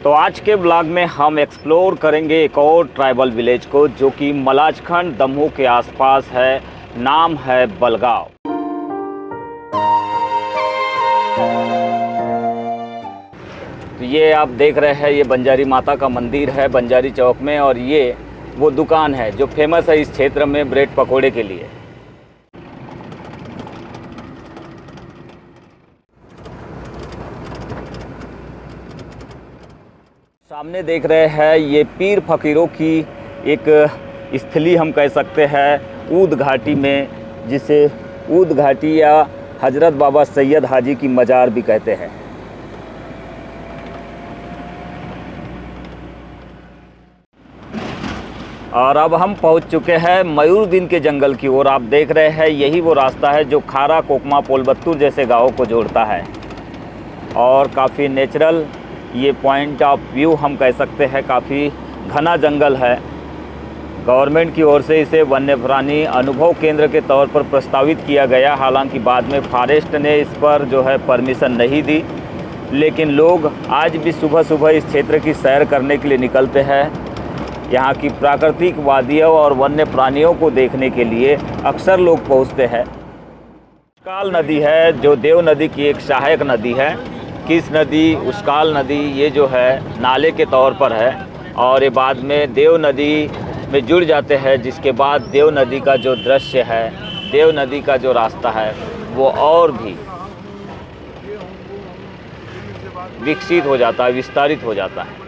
तो आज के ब्लॉग में हम एक्सप्लोर करेंगे एक और ट्राइबल विलेज को जो कि मलाजखंड दमोह के आसपास है। नाम है बलगांव। तो ये आप देख रहे हैं, ये बंजारी माता का मंदिर है बंजारी चौक में, और ये वो दुकान है जो फेमस है इस क्षेत्र में ब्रेड पकोड़े के लिए। सामने देख रहे हैं ये पीर फकीरों की एक स्थली हम कह सकते हैं ऊद घाटी में, जिसे ऊद घाटी या हजरत बाबा सैयद हाजी की मज़ार भी कहते हैं। और अब हम पहुंच चुके हैं मयूरबिन के जंगल की ओर। आप देख रहे हैं यही वो रास्ता है जो खारा, कोकमा, पोलबत्तूर जैसे गाँवों को जोड़ता है। और काफ़ी नेचुरल ये पॉइंट ऑफ व्यू हम कह सकते हैं, काफ़ी घना जंगल है। गवर्नमेंट की ओर से इसे वन्य प्राणी अनुभव केंद्र के तौर पर प्रस्तावित किया गया। हालांकि बाद में फॉरेस्ट ने इस पर जो है परमिशन नहीं दी, लेकिन लोग आज भी सुबह सुबह इस क्षेत्र की सैर करने के लिए निकलते हैं। यहाँ की प्राकृतिक वादियों और वन्य प्राणियों को देखने के लिए अक्सर लोग पहुँचते हैं। उस्काल नदी है जो देव नदी की एक सहायक नदी है। किस नदी, उस्काल नदी, ये जो है नाले के तौर पर है और ये बाद में देव नदी में जुड़ जाते हैं, जिसके बाद देव नदी का जो दृश्य है, देव नदी का जो रास्ता है वो और भी विकसित हो जाता है, विस्तारित हो जाता है।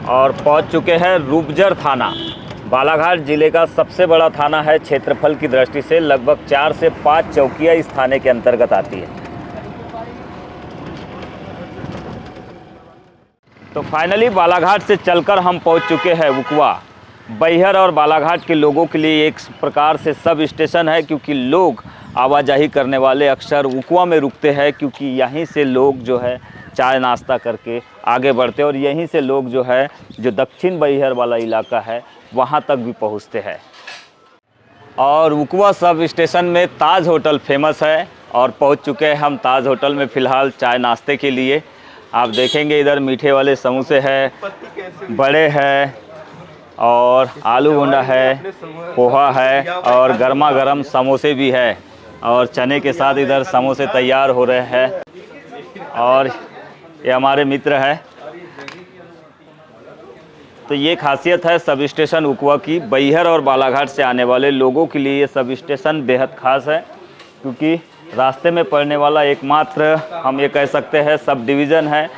और पहुंच चुके हैं रूपजर थाना। बालाघाट ज़िले का सबसे बड़ा थाना है क्षेत्रफल की दृष्टि से। लगभग 4 से 5 चौकियाँ इस थाने के अंतर्गत आती है। तो फाइनली बालाघाट से चलकर हम पहुंच चुके हैं उकवा। बैहर और बालाघाट के लोगों के लिए एक प्रकार से सब स्टेशन है, क्योंकि लोग आवाजाही करने वाले अक्सर उकवा में रुकते हैं, क्योंकि यहीं से लोग जो है चाय नाश्ता करके आगे बढ़ते हैं और यहीं से लोग जो है जो दक्षिण बैहर वाला इलाका है वहाँ तक भी पहुँचते हैं। और उकवा सब स्टेशन में ताज होटल फेमस है और पहुँच चुके हैं हम ताज होटल में फ़िलहाल चाय नाश्ते के लिए। आप देखेंगे इधर मीठे वाले समोसे हैं, बड़े हैं, और आलू गोंडा है, पोहा है, और गर्मा गर्म समोसे भी है। और चने के साथ इधर समोसे तैयार हो रहे हैं। और ये हमारे मित्र हैं। तो ये खासियत है सब स्टेशन उकवा की। बैहर और बालाघाट से आने वाले लोगों के लिए ये सब स्टेशन बेहद ख़ास है, क्योंकि रास्ते में पड़ने वाला एकमात्र हम ये कह सकते हैं सब डिवीज़न है।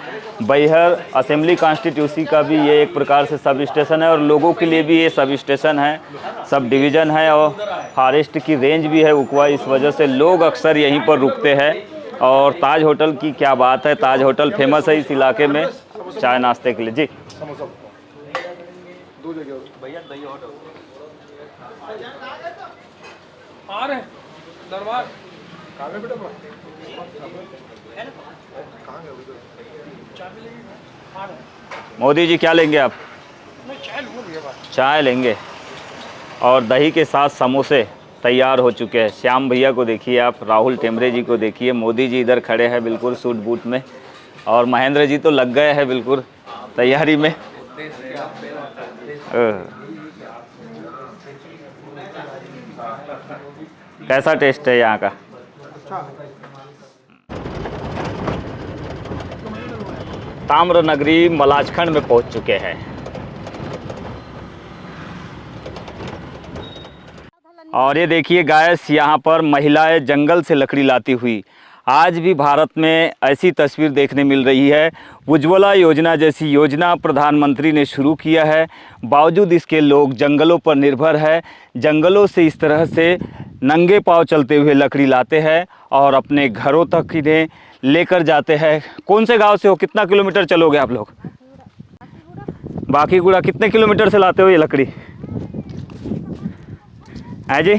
बैहर असेंबली कॉन्स्टिट्यूंसी का भी ये एक प्रकार से सब स्टेशन है और लोगों के लिए भी ये सब स्टेशन है, सब डिवीज़न है। और फॉरेस्ट की रेंज भी है उकवा, इस वजह से लोग अक्सर यहीं पर रुकते हैं। और ताज होटल की क्या बात है, ताज होटल फेमस है इस इलाके में चाय नाश्ते के लिए। जी भैया दही और आ रहे दरबार मोदी जी क्या लेंगे आप? चाय लेंगे। और दही के साथ समोसे तैयार हो चुके हैं। श्याम भैया को देखिए आप, राहुल टेमरे जी को देखिए, मोदी जी इधर खड़े हैं बिल्कुल सूट बूट में, और महेंद्र जी तो लग गए हैं बिल्कुल तैयारी में। कैसा टेस्ट है यहाँ का? ताम्र नगरी मलाजखंड में पहुँच चुके हैं। और ये देखिए गाइस, यहाँ पर महिलाएं जंगल से लकड़ी लाती हुई। आज भी भारत में ऐसी तस्वीर देखने मिल रही है। उज्ज्वला योजना जैसी योजना प्रधानमंत्री ने शुरू किया है, बावजूद इसके लोग जंगलों पर निर्भर है। जंगलों से इस तरह से नंगे पांव चलते हुए लकड़ी लाते हैं और अपने घरों तक इन्हें लेकर जाते हैं। कौन से गांव से हो, कितना किलोमीटर चलोगे आप लोग? बाकीगुड़ा। कितने किलोमीटर से लाते हो ये लकड़ी? है जी,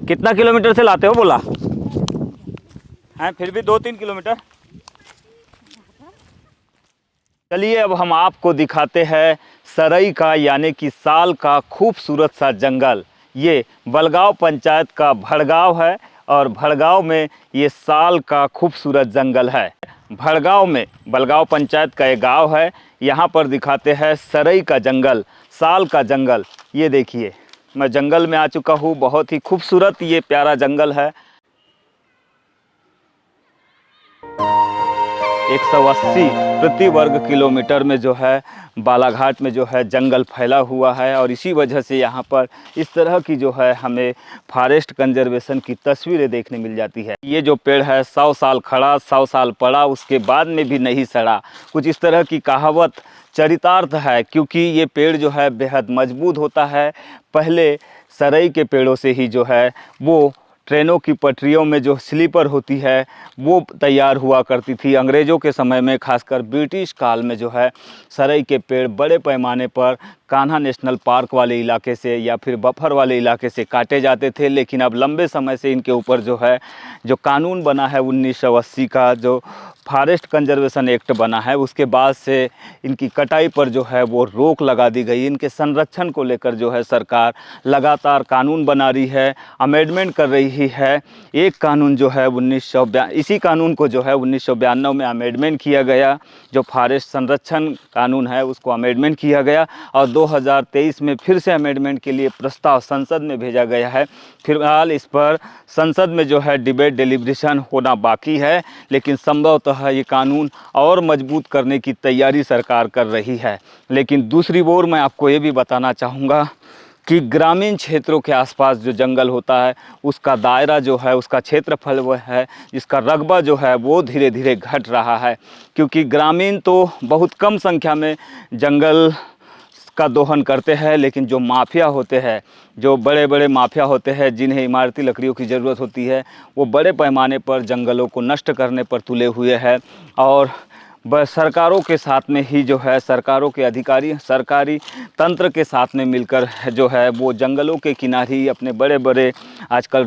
कितना किलोमीटर से लाते हो बोला है? फिर भी 2-3 किलोमीटर। चलिए अब हम आपको दिखाते हैं सरई का यानी कि साल का खूबसूरत सा जंगल। ये बलगांव पंचायत का भड़गांव है और भड़गांव में ये साल का खूबसूरत जंगल है। भड़गांव में, बलगांव पंचायत का एक गांव है, यहाँ पर दिखाते हैं सरई का जंगल, साल का जंगल। ये देखिए, मैं जंगल में आ चुका हूँ, बहुत ही खूबसूरत ये प्यारा जंगल है। 180 प्रति वर्ग किलोमीटर में जो है बालाघाट में जो है जंगल फैला हुआ है, और इसी वजह से यहाँ पर इस तरह की जो है हमें फॉरेस्ट कंजर्वेशन की तस्वीरें देखने मिल जाती है। ये जो पेड़ है 100 साल खड़ा 100 साल पड़ा, उसके बाद में भी नहीं सड़ा, कुछ इस तरह की कहावत चरितार्थ है, क्योंकि ये पेड़ जो है बेहद मजबूत होता है। पहले सरई के पेड़ों से ही जो है वो ट्रेनों की पटरियों में जो स्लीपर होती है वो तैयार हुआ करती थी। अंग्रेज़ों के समय में, खासकर ब्रिटिश काल में जो है सरई के पेड़ बड़े पैमाने पर कान्हा नेशनल पार्क वाले इलाके से या फिर बफर वाले इलाके से काटे जाते थे। लेकिन अब लंबे समय से इनके ऊपर जो है जो कानून बना है 1980 का, जो फॉरेस्ट कंजर्वेशन एक्ट बना है, उसके बाद से इनकी कटाई पर जो है वो रोक लगा दी गई। इनके संरक्षण को लेकर जो है सरकार लगातार कानून बना रही है, अमेंडमेंट कर रही है। एक कानून जो है इसी कानून को जो है 1992 में अमेंडमेंट किया गया, जो फॉरेस्ट संरक्षण कानून है उसको अमेंडमेंट किया गया, और 2023 में फिर से अमेंडमेंट के लिए प्रस्ताव संसद में भेजा गया है। फिलहाल इस पर संसद में जो है डिबेट डेलिब्रेशन होना बाकी है, लेकिन संभवतः ये कानून और मजबूत करने की तैयारी सरकार कर रही है। लेकिन दूसरी ओर मैं आपको ये भी बताना चाहूँगा कि ग्रामीण क्षेत्रों के आसपास जो जंगल होता है उसका दायरा जो है, उसका क्षेत्रफल वो है, जिसका रकबा जो है वो धीरे धीरे घट रहा है, क्योंकि ग्रामीण तो बहुत कम संख्या में जंगल का दोहन करते हैं, लेकिन जो माफिया होते हैं, जो बड़े बड़े माफिया होते हैं जिन्हें इमारती लकड़ियों की ज़रूरत होती है, वो बड़े पैमाने पर जंगलों को नष्ट करने पर तुले हुए हैं। और सरकारों के साथ में ही जो है, सरकारों के अधिकारी सरकारी तंत्र के साथ में मिलकर जो है वो जंगलों के किनारे ही अपने बड़े बड़े आजकल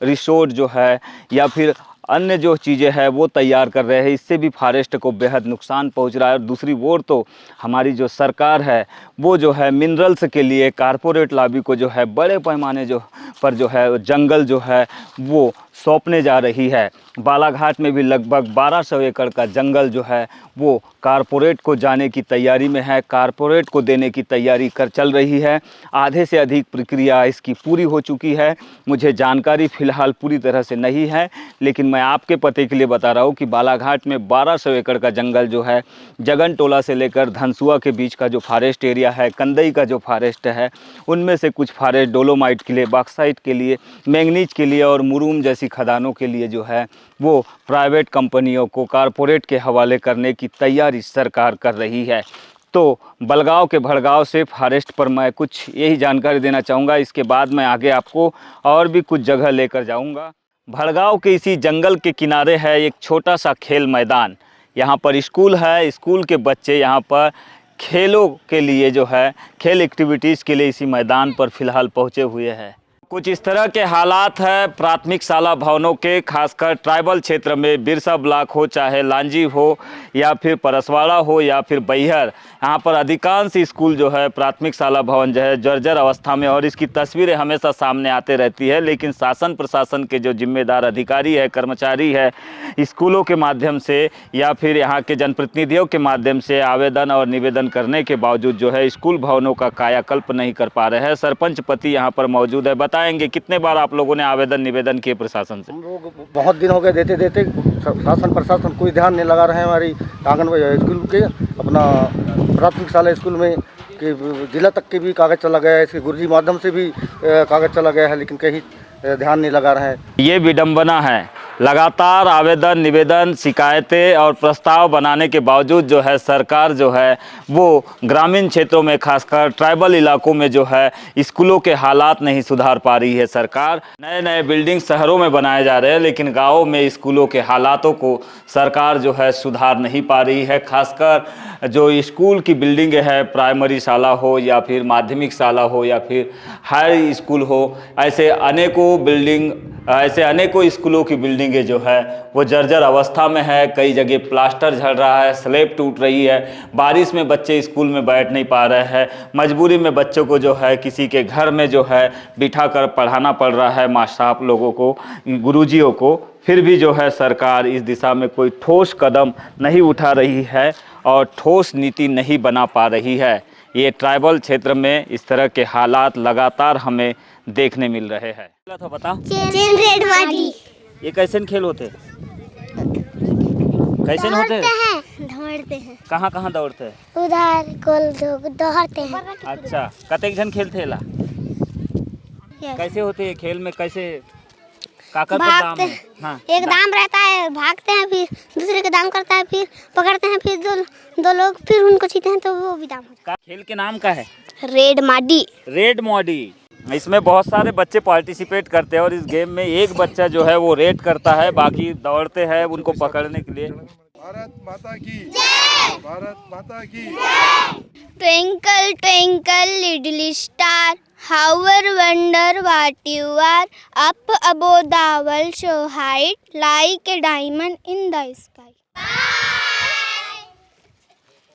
रिसोर्ट जो है या फिर अन्य जो चीज़ें हैं वो तैयार कर रहे हैं। इससे भी फॉरेस्ट को बेहद नुकसान पहुंच रहा है। और दूसरी ओर तो हमारी जो सरकार है वो जो है मिनरल्स के लिए कारपोरेट लॉबी को जो है बड़े पैमाने पर जो है जंगल जो है वो सौंपने जा रही है। बालाघाट में भी लगभग 1200 एकड़ का जंगल जो है वो कारपोरेट को जाने की तैयारी में है, कारपोरेट को देने की तैयारी चल रही है। आधे से अधिक प्रक्रिया इसकी पूरी हो चुकी है। मुझे जानकारी फ़िलहाल पूरी तरह से नहीं है, लेकिन मैं आपके पते के लिए बता रहा हूँ कि बालाघाट में 1200 एकड़ का जंगल जो है जगन टोला से लेकर धनसुआ के बीच का जो फॉरेस्ट एरिया है, कंदई का जो फॉरेस्ट है, उनमें से कुछ फॉरेस्ट डोलोमाइट के लिए, बॉक्साइट के लिए, मैंगनीज के लिए और मुरूम जैसी खदानों के लिए जो है वो प्राइवेट कंपनियों को कारपोरेट के हवाले करने की तैयारी सरकार कर रही है। तो बलगांव के भड़गांव से फॉरेस्ट पर मैं कुछ यही जानकारी देना चाहूँगा। इसके बाद मैं आगे आपको और भी कुछ जगह लेकर जाऊँगा। भड़गांव के इसी जंगल के किनारे है एक छोटा सा खेल मैदान। यहाँ पर स्कूल है, स्कूल के बच्चे यहाँ पर खेलों के लिए जो है खेल एक्टिविटीज़ के लिए इसी मैदान पर फ़िलहाल पहुँचे हुए हैं। कुछ इस तरह के हालात है प्राथमिक शाला भवनों के, खासकर ट्राइबल क्षेत्र में, बिरसा ब्लॉक हो, चाहे लांजी हो या फिर परसवाड़ा हो या फिर बैहर, यहाँ पर अधिकांश स्कूल जो है प्राथमिक शाला भवन जो है जर्जर अवस्था में, और इसकी तस्वीरें हमेशा सामने आते रहती है। लेकिन शासन प्रशासन के जो जिम्मेदार अधिकारी है, कर्मचारी है, स्कूलों के माध्यम से या फिर यहाँ के जनप्रतिनिधियों के माध्यम से आवेदन और निवेदन करने के बावजूद जो है स्कूल भवनों का कायाकल्प नहीं कर पा रहे हैं। सरपंच पति यहाँ पर मौजूद है, बताएंगे कितने बार आप लोगों ने आवेदन निवेदन किए प्रशासन से? हम लोग बहुत दिन हो गए देते देते, शासन प्रशासन कोई ध्यान नहीं लगा रहे हैं। हमारी आंगनबाड़ी स्कूल के, अपना प्राथमिक शाला स्कूल में कि जिला तक के भी कागज़ चला गया है, इसके गुरुजी माध्यम से भी कागज़ चला गया है, लेकिन कहीं ध्यान नहीं लगा रहे हैं। ये विडंबना है, लगातार आवेदन निवेदन शिकायतें और प्रस्ताव बनाने के बावजूद जो है सरकार जो है वो ग्रामीण क्षेत्रों में, खासकर ट्राइबल इलाकों में जो है स्कूलों के हालात नहीं सुधार पा रही है। सरकार नए नए बिल्डिंग शहरों में बनाए जा रहे हैं, लेकिन गाँवों में स्कूलों के हालातों को सरकार जो है सुधार नहीं पा रही है। खासकर जो स्कूल की बिल्डिंग है, प्राइमरी शाला हो या फिर माध्यमिक शाला हो या फिर हाई स्कूल हो, ऐसे अनेकों बिल्डिंग ऐसे अनेकों स्कूलों की बिल्डिंगें जो है वो जर्जर अवस्था में है। कई जगह प्लास्टर झड़ रहा है, स्लैब टूट रही है। बारिश में बच्चे स्कूल में बैठ नहीं पा रहे हैं। मजबूरी में बच्चों को जो है किसी के घर में जो है बिठा कर पढ़ाना पड़ रहा है, मास्टर साहब लोगों को, गुरुजियों को। फिर भी जो है सरकार इस दिशा में कोई ठोस कदम नहीं उठा रही है और ठोस नीति नहीं बना पा रही है। ये ट्राइबल क्षेत्र में इस तरह के हालात लगातार हमें देखने मिल रहे हैं। तो बता, रेड वाली ये कैसे खेल होते, कैसे होते हैं? दौड़ते हैं, कहाँ कहाँ दौड़ते हैं? उधर गोल दौड़ते हैं। अच्छा, कतेक जन खेलते ला? कैसे होते हैं खेल में, कैसे काकर पर दाम है? हाँ, एक दाम रहता है, भागते हैं, फिर दूसरे का दाम करता है, फिर पकड़ते हैं, फिर दो लोग फिर उनको छीते हैं तो वो भी दाम होता है। खेल के नाम का है रेड माडी। रेड मॉडी। इसमें बहुत सारे बच्चे पार्टिसिपेट करते हैं और इस गेम में एक बच्चा जो है वो रेड करता है, बाकी दौड़ते हैं उनको पकड़ने के लिए। भारत माता की जय, भारत माता की जय। Twinkle twinkle little star, how I wonder what you are, up above the world so high, like a diamond in the sky.